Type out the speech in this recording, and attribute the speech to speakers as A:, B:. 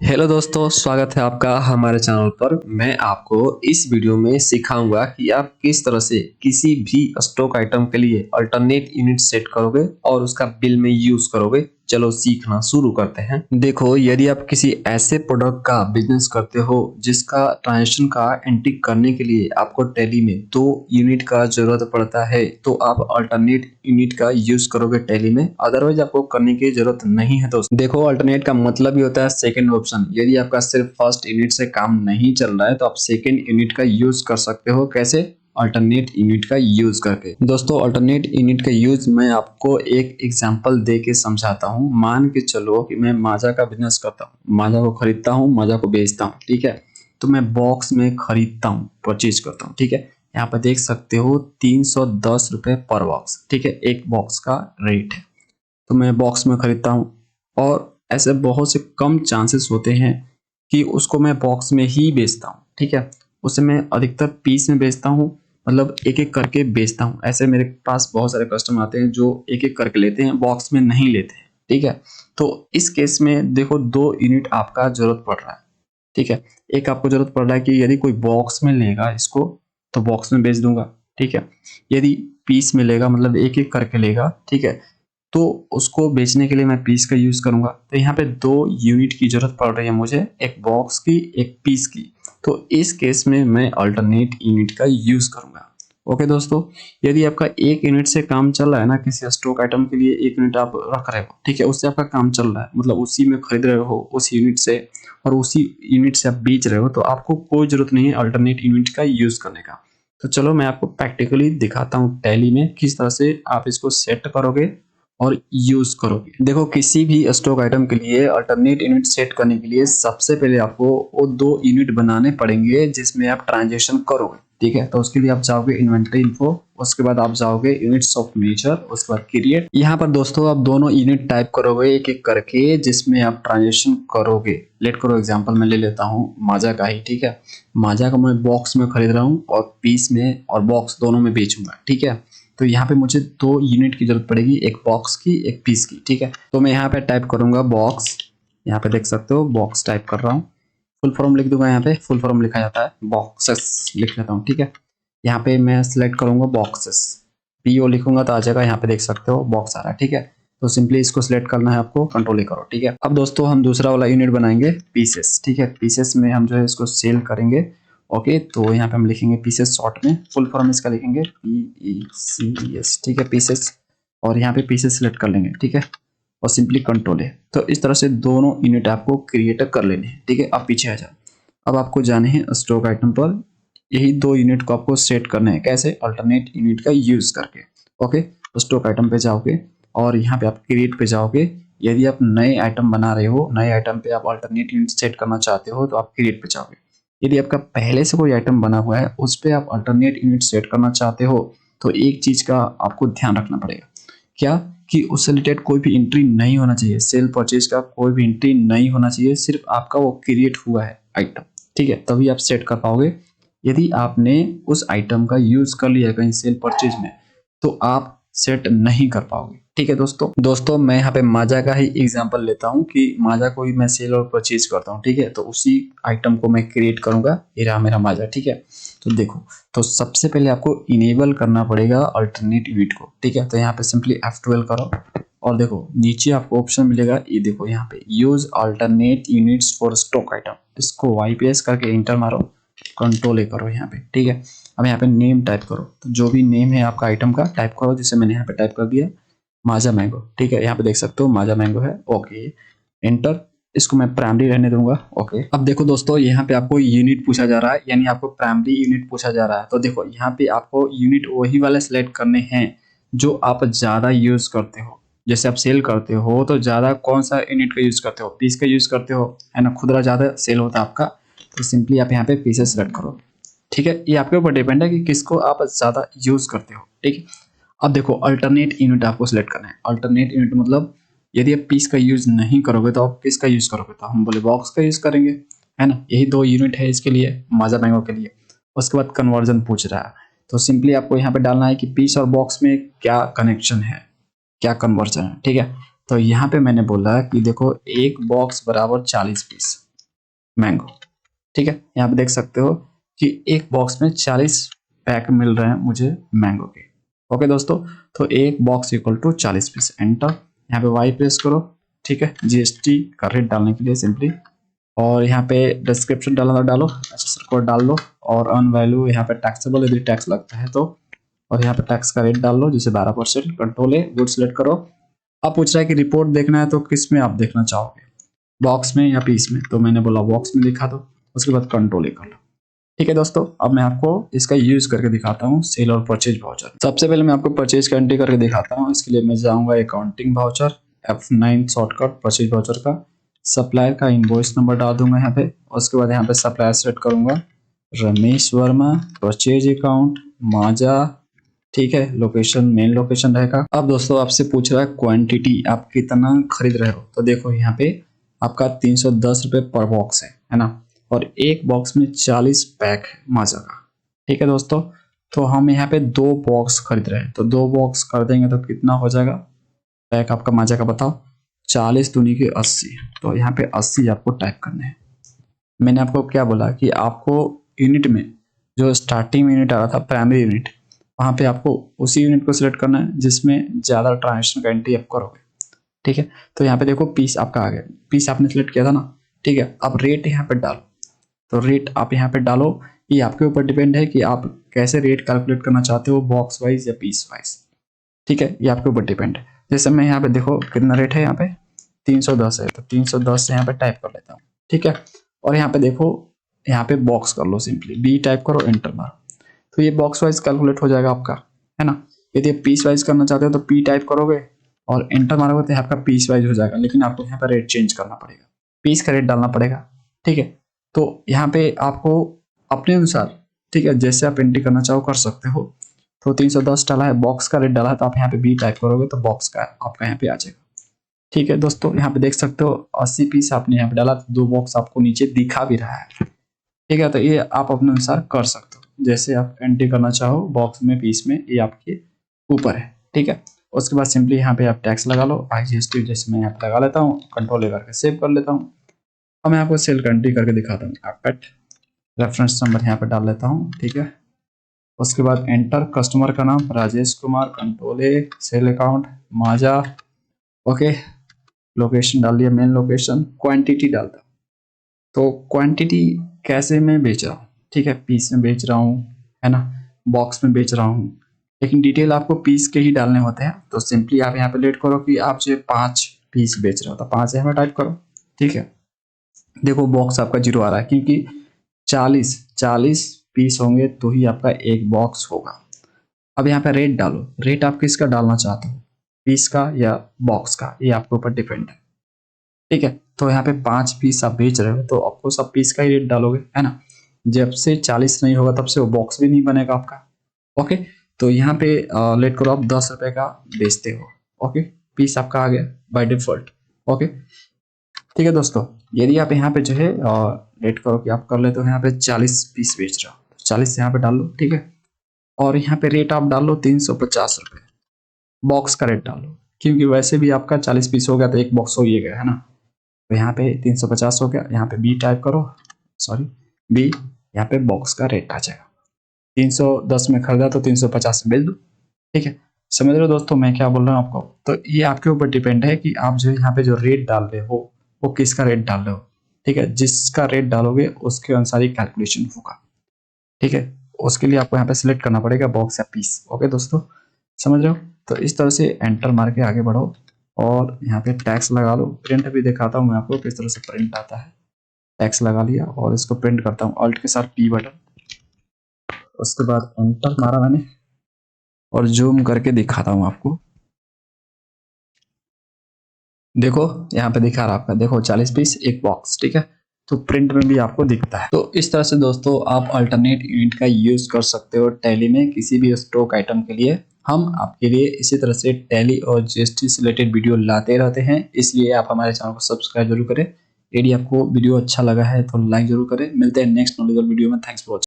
A: Hello दोस्तों, स्वागत है आपका हमारे चैनल पर। मैं आपको इस वीडियो में सिखाऊंगा कि आप किस तरह से किसी भी स्टॉक आइटम के लिए अल्टरनेट यूनिट सेट करोगे और उसका बिल में यूज करोगे। चलो सीखना शुरू करते हैं। देखो, यदि आप किसी ऐसे प्रोडक्ट का बिजनेस करते हो जिसका ट्रांजेक्शन का एंट्री करने के लिए आपको टैली में 2 यूनिट का जरूरत पड़ता है, तो आप अल्टरनेट यूनिट का यूज करोगे टैली में। अदरवाइज आपको करने की जरूरत नहीं है। दोस्तों देखो, अल्टरनेट का मतलब ही होता है सेकंड ऑप्शन। यदि आपका सिर्फ फर्स्ट यूनिट से काम नहीं चल रहा है तो आप सेकंड यूनिट का यूज कर सकते हो। कैसे? अल्टरनेट यूनिट का यूज करके। दोस्तों, अल्टरनेट यूनिट का यूज मैं आपको एक एग्जांपल दे के समझाता हूँ। मान के चलो कि मैं माजा का बिजनेस करता हूँ, माजा को खरीदता हूँ, माजा को बेचता हूँ। ठीक है, तो मैं बॉक्स में खरीदता हूँ, परचेज करता हूँ। ठीक है, यहाँ पर देख सकते हो 310 रुपए पर बॉक्स। ठीक है, एक बॉक्स का रेट है। तो मैं बॉक्स में खरीदता हूँ और ऐसे बहुत से कम चांसेस होते हैं कि उसको मैं बॉक्स में ही बेचता हूँ। ठीक है, उसे मैं अधिकतर पीस में बेचता हूँ, मतलब एक एक करके बेचता हूँ। ऐसे मेरे पास बहुत सारे कस्टमर आते हैं जो एक एक करके लेते हैं, बॉक्स में नहीं लेते हैं। ठीक है, तो इस केस में देखो 2 यूनिट आपका जरूरत पड़ रहा है। ठीक है, एक आपको जरूरत पड़ रहा है कि यदि कोई बॉक्स में लेगा इसको तो बॉक्स में बेच दूंगा। ठीक है, यदि पीस में लेगा मतलब एक एक करके लेगा, ठीक है, तो उसको बेचने के लिए मैं पीस का यूज करूंगा। तो यहाँ पे 2 यूनिट की जरूरत पड़ रही है मुझे, एक बॉक्स की, एक पीस की। तो इस केस में मैं अल्टरनेट यूनिट का यूज करूंगा। ओके दोस्तों, यदि आपका एक यूनिट से काम चल रहा है ना, किसी स्टॉक आइटम के लिए एक यूनिट आप रख रहे हो, ठीक है, उससे आपका काम चल रहा है, मतलब उसी में खरीद रहे हो उस यूनिट से और उसी यूनिट से आप बेच रहे हो, तो आपको कोई जरूरत नहीं है अल्टरनेट यूनिट का यूज करने का। तो चलो मैं आपको प्रैक्टिकली दिखाता हूँ टैली में किस तरह से आप इसको सेट करोगे और यूज करोगे। देखो, किसी भी स्टॉक आइटम के लिए अल्टरनेट यूनिट सेट करने के लिए सबसे पहले आपको वो 2 यूनिट बनाने पड़ेंगे जिसमें आप ट्रांजेक्शन करोगे। ठीक है, तो उसके लिए आप जाओगे इन्वेंटरी इन्फो, उसके बाद आप जाओगे यूनिट्स ऑफ मेजर, उसके बाद क्रिएट। यहाँ पर दोस्तों आप दोनों यूनिट टाइप करोगे एक एक करके जिसमें आप ट्रांजेक्शन करोगे। लेट करो एग्जांपल मैं ले लेता हूँ माजा का ही। ठीक है, माजा का मैं बॉक्स में खरीद रहा हूँ और पीस में और बॉक्स दोनों में बेचूंगा। ठीक है, तो यहाँ पे मुझे 2 यूनिट की जरूरत पड़ेगी, एक बॉक्स की, एक पीस की। ठीक है, तो मैं यहाँ पे टाइप करूंगा बॉक्स। यहाँ पे देख सकते हो बॉक्स टाइप कर रहा हूँ। फुल फॉर्म लिख दूंगा, यहाँ पे फुल फॉर्म लिखा जाता है, बॉक्सेस लिख लेता हूँ। ठीक है, यहाँ पे मैं सिलेक्ट करूंगा बॉक्सेस, पीओ लिखूंगा तो आ जाएगा। यहाँ पे देख सकते हो बॉक्स आ रहा है। ठीक है, तो सिंपली इसको सिलेक्ट करना है आपको, कंट्रोल करो। ठीक है, अब दोस्तों हम दूसरा वाला यूनिट बनाएंगे पीसेस। ठीक है, पीसेस में हम जो है इसको सेल करेंगे। ओके, तो यहाँ पे हम लिखेंगे पीसेस शॉर्ट में, फुल फॉर्म इसका लिखेंगे PECES। ठीक है, पीसेस, और यहाँ पे पीसेस सिलेक्ट कर लेंगे। ठीक है, और सिंपली कंट्रोल है। तो इस तरह से दोनों यूनिट आपको क्रिएट कर लेने हैं। ठीक है, अब पीछे आ जाओ। अब आपको जाने हैं स्टॉक आइटम पर, यही 2 यूनिट को आपको सेट करने हैं। कैसे? अल्टरनेट यूनिट का यूज करके। ओके, स्टॉक आइटम पे जाओगे और यहाँ पे आप क्रिएट पे जाओगे। यदि आप नए आइटम बना रहे हो, नए आइटम पे आप अल्टरनेट यूनिट सेट करना चाहते हो, तो आप क्रिएट पे जाओगे। यदि आपका पहले से कोई आइटम बना हुआ है उस पे आप अल्टरनेट यूनिट सेट करना चाहते हो, तो एक चीज का आपको ध्यान रखना पड़ेगा। क्या? कि उससे रिलेटेड कोई भी एंट्री नहीं होना चाहिए, सेल परचेज का कोई भी एंट्री नहीं होना चाहिए, सिर्फ आपका वो क्रिएट हुआ है आइटम। ठीक है, तभी आप सेट कर पाओगे। यदि आपने उस आइटम का यूज कर लिया कहीं सेल परचेज में, तो आप सेट नहीं कर पाओगे। ठीक है दोस्तों मैं यहाँ पे माजा का ही एग्जांपल लेता हूँ कि माजा को ही मैं सेल और परचेज करता हूँ। ठीक है, तो उसी आइटम को मैं क्रिएट करूंगा। ये रहा मेरा माजा। ठीक है, तो देखो, तो सबसे पहले आपको इनेबल करना पड़ेगा अल्टरनेट यूनिट को। ठीक है, तो यहाँ पे सिंपली F12 करो और देखो नीचे आपको ऑप्शन मिलेगा, ये देखो यहाँ पे use alternate units for stock item. इसको YPS करके इंटर मारो, कंट्रोल करो यहाँ पे। ठीक है, अब यहाँ पे नेम टाइप करो, तो जो भी नेम है आपका आइटम का टाइप करो, जिसे मैंने यहाँ पे टाइप कर दिया माजा मैंगो। ठीक है, यहाँ पे देख सकते हो माजा मैंगो है। Okay, enter. इसको मैं प्राइमरी रहने दूंगा। ओके, अब देखो दोस्तों यहाँ पे आपको यूनिट पूछा जा रहा है, यानी आपको प्राइमरी यूनिट पूछा जा रहा है। तो देखो यहाँ पे आपको यूनिट वही वाले सिलेक्ट करने हैं जो आप ज्यादा यूज करते हो। जैसे आप सेल करते हो तो ज्यादा कौन सा यूनिट का यूज करते हो? पीस का यूज करते हो, है ना, खुदरा ज्यादा सेल होता है आपका, तो सिंपली आप यहाँ पे पीसेस सेलेक्ट करो। ठीक है, ये आपके ऊपर डिपेंड है कि किसको आप ज्यादा यूज करते हो। ठीक है, अब देखो अल्टरनेट यूनिट आपको सिलेक्ट करना है। अल्टरनेट यूनिट मतलब यदि आप पीस का यूज नहीं करोगे तो आप किसका यूज करोगे? तो हम बोले बॉक्स का यूज करेंगे, है ना। यही 2 यूनिट है इसके लिए, माजा मैंगो के लिए। उसके बाद कन्वर्जन पूछ रहा है, तो सिंपली आपको यहाँ पे डालना है कि पीस और बॉक्स में क्या कनेक्शन है, क्या कन्वर्जन है। ठीक है, तो यहाँ पे मैंने बोला कि देखो एक बॉक्स बराबर 40 पीस।
B: मैंगो। ठीक है, यहाँ पे देख सकते हो कि एक बॉक्स में 40 पैक मिल रहे हैं मुझे मैंगो के। ओके दोस्तों, तो एक box equal to 40 piece. Enter, यहाँ पे वाई प्रेस करो। ठीक है, जीएसटी का रेट डालने के लिए सिंपली, और यहाँ पे डिस्क्रिप्शन डालना तो डालो, एसएसआर कोड डाल लो, और अन वैल्यू यहाँ पे टैक्सेबल यदि टैक्स लगता है तो, और यहाँ पे टैक्स का रेट डाल लो जैसे 12%। कंट्रोल ए, गुड सिलेक्ट करो। अब पूछ रहा है कि रिपोर्ट देखना है तो किस में आप देखना चाहोगे, बॉक्स में या पीस में, तो मैंने बोला बॉक्स में दिखा दो। उसके बाद कंट्रोल ए कर लो। ठीक है दोस्तों, अब मैं आपको इसका यूज करके दिखाता हूँ, सेल और परचेज वाउचर। सबसे पहले मैं आपको परचेज का एंट्री करके दिखाता हूँ। इसके लिए मैं जाऊंगा accounting voucher, F9 shortcut purchase voucher का, सप्लायर का इनवॉइस नंबर डाल दूंगा यहाँ पे। उसके बाद यहाँ पे सप्लायर सेट करूंगा रमेश वर्मा, परचेज अकाउंट माजा। ठीक है, लोकेशन मेन लोकेशन रहेगा। अब दोस्तों आपसे पूछ रहा है क्वांटिटी, आप कितना खरीद रहे हो, तो देखो यहाँ पे आपका 310 रुपये पर बॉक्स है ना, और एक बॉक्स में 40 पैक है माजा का। ठीक है दोस्तों, तो हम यहाँ पे 2 बॉक्स खरीद रहे हैं, तो 2 बॉक्स कर देंगे तो कितना हो जाएगा पैक आपका माजा का, बताओ। 40 दूनी के 80, तो यहाँ पे 80 आपको टाइप करने हैं। मैंने आपको क्या बोला कि आपको यूनिट में जो स्टार्टिंग यूनिट आ रहा था प्राइमरी यूनिट, वहाँ पे आपको उसी यूनिट को सिलेक्ट करना है जिसमें ज़्यादा ट्रांजेक्शन का एंट्री आप करोगे। ठीक है, तो यहाँ पे देखो पीस आपका आ गया, पीस आपने सिलेक्ट किया था ना। ठीक है, अब रेट यहाँ पे डालो, तो रेट आप यहाँ पे डालो। ये आपके ऊपर डिपेंड है कि आप कैसे रेट कैलकुलेट करना चाहते हो, बॉक्स वाइज या पीस वाइज। ठीक है, ये आपके ऊपर डिपेंड है। जैसे मैं यहाँ पे देखो कितना रेट है, यहाँ पे 310 है, तो 310 यहाँ पे टाइप कर लेता हूँ। ठीक है, और यहाँ पे देखो, यहाँ पे बॉक्स कर लो, सिंपली बी टाइप करो, एंटर मारो, तो ये बॉक्स वाइज कैलकुलेट हो जाएगा आपका, है ना। यदि आप पीस वाइज करना चाहते हो तो पी टाइप करोगे और एंटर मारोगे तो आपका पीस वाइज हो जाएगा, लेकिन आपको यहाँ पर रेट चेंज करना पड़ेगा, पीस का रेट डालना पड़ेगा। ठीक है, तो यहाँ पे आपको अपने अनुसार, ठीक है, जैसे आप एंट्री करना चाहो कर सकते हो। तो 310 डाला है, बॉक्स का रेट डाला है, तो आप यहाँ पे बी टाइप करोगे तो बॉक्स का आपका यहाँ पे आ जाएगा। ठीक है दोस्तों, यहाँ पे देख सकते हो 80 पीस आपने यहाँ पे डाला, तो 2 बॉक्स आपको नीचे दिखा भी रहा है। ठीक है, तो ये आप अपने अनुसार कर सकते हो, जैसे आप एंट्री करना चाहो बॉक्स में पीस में, ये आपके ऊपर है। ठीक है, उसके बाद सिंपली यहाँ पे आप टैक्स लगा लो, IGST जैसे मैं यहाँ पे लगा लेता हूँ, कंट्रोल ए करके सेव कर लेता हूँ। अब मैं आपको सेल कंट्री करके दिखाता हूँ, कट रेफरेंस नंबर यहाँ पे डाल लेता हूँ। ठीक है, उसके बाद एंटर, कस्टमर का नाम राजेश कुमार, कंट्रोल ए, सेल अकाउंट माजा। ओके, लोकेशन डाल दिया, मेन लोकेशन। क्वांटिटी डालता, तो क्वांटिटी कैसे मैं बेच रहा हूँ, ठीक है, पीस में बेच रहा हूँ, है ना, बॉक्स में बेच रहा हूँ, लेकिन डिटेल आपको पीस के ही डालने होते हैं। तो सिंपली आप यहाँ पे लेट करो कि आप जो 5 पीस बेच रहे हो, तो 5 यहाँ पे टाइप करो। ठीक है, देखो बॉक्स आपका 0 आ रहा है क्योंकि 40 पीस होंगे तो ही आपका एक बॉक्स होगा। अब यहाँ पे रेट डालो, रेट आप किसका डालना चाहते हो, पीस का या बॉक्स का, ये आपके ऊपर डिपेंड है। ठीक है, तो यहाँ पे 5 पीस आप बेच रहे हो तो आपको सब पीस का ही रेट डालोगे, है ना। जब से 40 नहीं होगा तब से वो बॉक्स भी नहीं बनेगा आपका। ओके, तो यहाँ पे लेट करो, आप 10 रुपए का बेचते हो। ओके, पीस आपका आ गया बाय डिफॉल्ट। ओके, ठीक है दोस्तों, यदि आप यहाँ पे जो है लेट करो कि आप कर ले, तो यहाँ पे 40 पीस बेच रहे हो, 40 यहाँ पे डाल लो। ठीक है, और यहाँ पे रेट आप डाल लो 350 रुपये, बॉक्स का रेट डाल लो, क्योंकि वैसे भी आपका 40 पीस हो गया तो एक बॉक्स हो ही गया, है ना। तो यहाँ पे 350 हो गया, यहाँ पे बी टाइप करो, सॉरी बी, यहाँ पे बॉक्स का रेट आ जाएगा। 310 में खरीदा तो 350 में बेच दो। ठीक है, समझ रहे हो दोस्तों मैं क्या बोल रहा हूँ आपको। तो ये आपके ऊपर डिपेंड है कि आप जो यहाँ पे जो रेट डाल रहे हो वो किसका रेट डाल रहे हो। ठीक है, जिसका रेट डालोगे उसके अनुसार ही कैलकुलेशन होगा। ठीक है, उसके लिए आपको यहाँ पे सिलेक्ट करना पड़ेगा बॉक्स या पीस। ओके दोस्तों, समझ रहे हो। तो इस तरह से एंटर मार के आगे बढ़ो और यहाँ पे टैक्स लगा लो। प्रिंट भी दिखाता हूँ मैं आपको किस तरह से प्रिंट आता है। टैक्स लगा लिया और इसको प्रिंट करता हूँ अल्ट के साथ P बटन, उसके बाद एंटर मारा मैंने और जूम करके दिखाता हूँ आपको। देखो यहाँ पे दिखा रहा आपका, देखो 40 पीस एक बॉक्स। ठीक है, तो प्रिंट में भी आपको दिखता है। तो इस तरह से दोस्तों आप अल्टरनेट यूनिट का यूज कर सकते हो टैली में किसी भी स्टॉक आइटम के लिए। हम आपके लिए इसी तरह से टैली और जीएसटी से रिलेटेड वीडियो लाते रहते हैं, इसलिए आप हमारे चैनल को सब्सक्राइब जरूर करें। यदि आपको वीडियो अच्छा लगा है तो लाइक जरूर करें। मिलते हैं नेक्स्ट नॉलेजेबल वीडियो में। Thanks for watching.